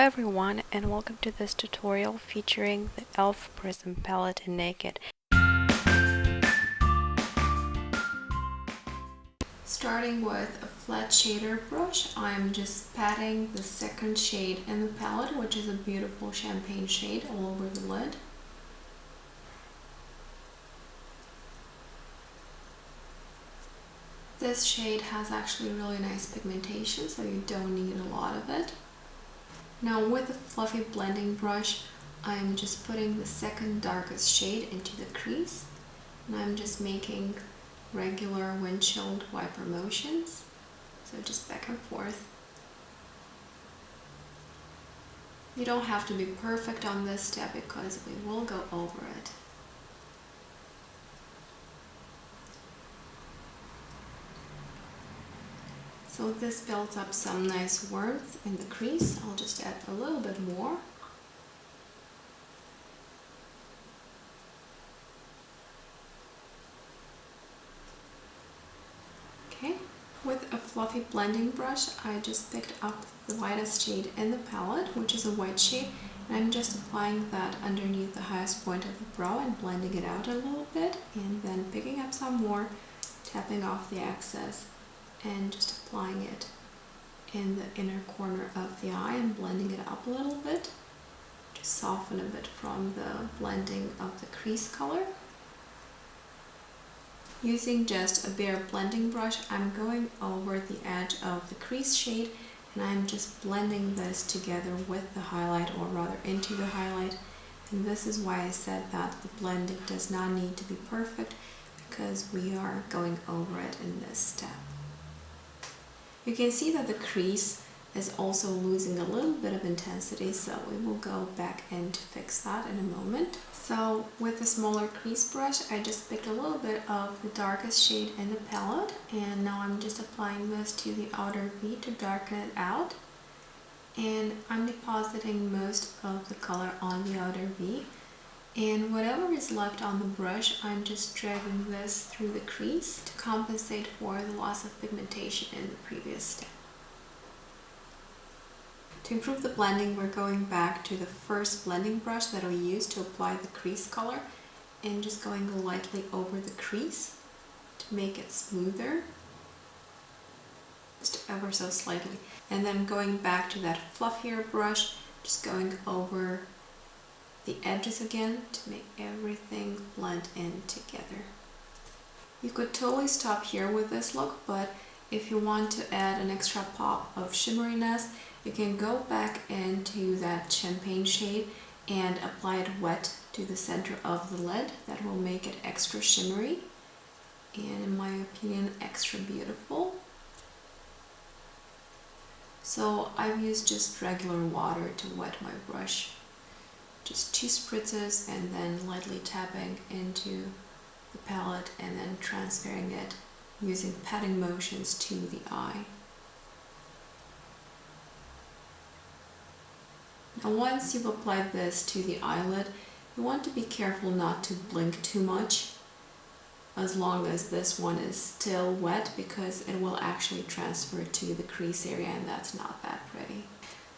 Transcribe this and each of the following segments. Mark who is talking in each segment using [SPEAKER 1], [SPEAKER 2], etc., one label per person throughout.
[SPEAKER 1] everyone, and welcome to this tutorial featuring the e.l.f. Prism palette in Naked. Starting with a flat shader brush, I'm just patting the second shade in the palette, which is a beautiful champagne shade, all over the lid. This shade has actually really nice pigmentation, so you don't need a lot of it. Now with a fluffy blending brush, I'm just putting the second darkest shade into the crease, and I'm just making regular windshield wiper motions, so just back and forth. You don't have to be perfect on this step because we will go over it. So this builds up some nice warmth in the crease. I'll just add a little bit more. Okay, with a fluffy blending brush, I just picked up the lightest shade in the palette, which is a white shade, and I'm just applying that underneath the highest point of the brow and blending it out a little bit, and then picking up some more, tapping off the excess, and just applying it in the inner corner of the eye and blending it up a little bit to soften a bit from the blending of the crease color. Using just a bare blending brush, I'm going over the edge of the crease shade, and I'm just blending this together with the highlight, or rather into the highlight. And this is why I said that the blending does not need to be perfect, because we are going over it in this step. You can see that the crease is also losing a little bit of intensity, so we will go back in to fix that in a moment. So with a smaller crease brush, I just picked a little bit of the darkest shade in the palette, and now I'm just applying this to the outer V to darken it out. And I'm depositing most of the color on the outer V. And whatever is left on the brush, I'm just dragging this through the crease to compensate for the loss of pigmentation in the previous step. To improve the blending, we're going back to the first blending brush that we used to apply the crease color, and just going lightly over the crease to make it smoother, just ever so slightly. And then going back to that fluffier brush, just going over the edges again to make everything blend in together. You could totally stop here with this look, but if you want to add an extra pop of shimmeriness, you can go back into that champagne shade and apply it wet to the center of the lid. That will make it extra shimmery and, in my opinion, extra beautiful. So I've used just regular water to wet my brush. Just 2 spritzes, and then lightly tapping into the palette and then transferring it using patting motions to the eye. Now once you've applied this to the eyelid, you want to be careful not to blink too much as long as this one is still wet, because it will actually transfer to the crease area, and that's not that pretty.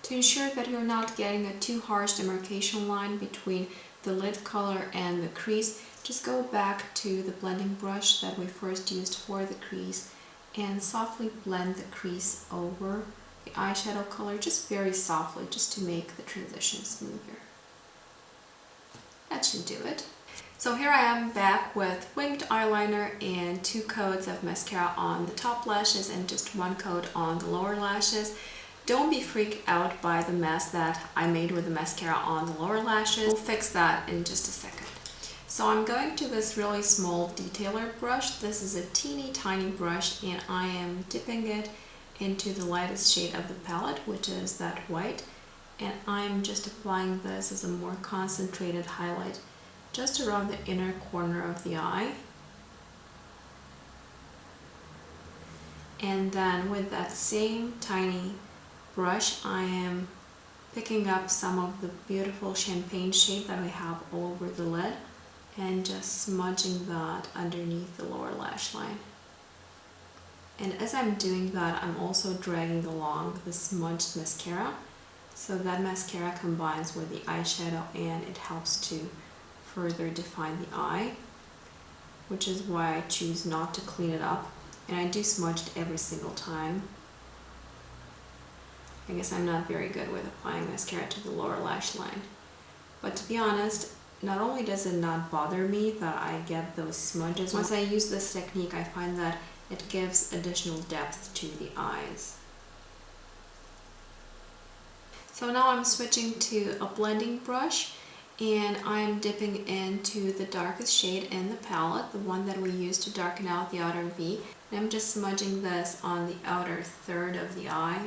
[SPEAKER 1] To ensure that you're not getting a too harsh demarcation line between the lid color and the crease, just go back to the blending brush that we first used for the crease and softly blend the crease over the eyeshadow color, just very softly, just to make the transition smoother. That should do it. So here I am back with winged eyeliner and 2 coats of mascara on the top lashes and just 1 coat on the lower lashes. Don't be freaked out by the mess that I made with the mascara on the lower lashes. We'll fix that in just a second. So I'm going to this really small detailer brush. This is a teeny tiny brush, and I am dipping it into the lightest shade of the palette, which is that white. And I'm just applying this as a more concentrated highlight just around the inner corner of the eye. And then with that same tiny brush, I am picking up some of the beautiful champagne shade that we have all over the lid and just smudging that underneath the lower lash line. And as I'm doing that, I'm also dragging along the smudged mascara So that mascara combines with the eyeshadow and it helps to further define the eye, which is why I choose not to clean it up. And I do smudge it every single time. I guess I'm not very good with applying mascara to the lower lash line. But to be honest, not only does it not bother me that I get those smudges, once I use this technique I find that it gives additional depth to the eyes. So now I'm switching to a blending brush and I'm dipping into the darkest shade in the palette, the one that we used to darken out the outer V. And I'm just smudging this on the outer third of the eye.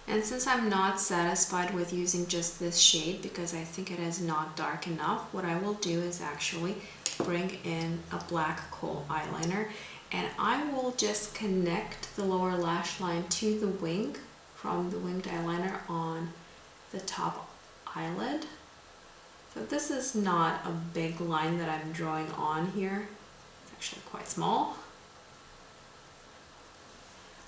[SPEAKER 1] And since I'm not satisfied with using just this shade because I think it is not dark enough, what I will do is actually bring in a black kohl eyeliner and I will just connect the lower lash line to the wing from the winged eyeliner on the top eyelid. So this is not a big line that I'm drawing on here. It's actually quite small.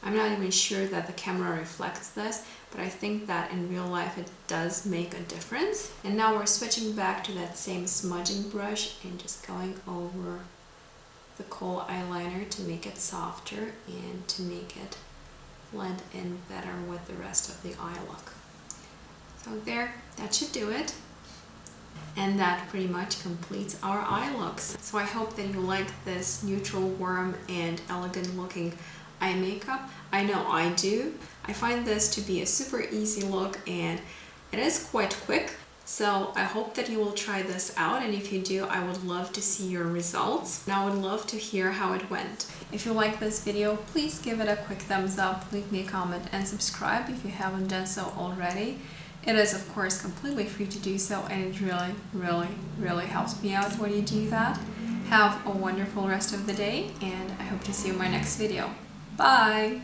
[SPEAKER 1] I'm not even sure that the camera reflects this, but I think that in real life it does make a difference. And now we're switching back to that same smudging brush and just going over the kohl eyeliner to make it softer and to make it blend in better with the rest of the eye look. So there, that should do it. And that pretty much completes our eye looks. So I hope that you like this neutral, warm, and elegant looking eye makeup. I know I do. I find this to be a super easy look and it is quite quick. So I hope that you will try this out, and if you do, I would love to see your results. And I would love to hear how it went. If you like this video, please give it a quick thumbs up, leave me a comment, and subscribe if you haven't done so already. It is of course completely free to do so, and it really helps me out when you do that. Have a wonderful rest of the day, and I hope to see you in my next video. Bye!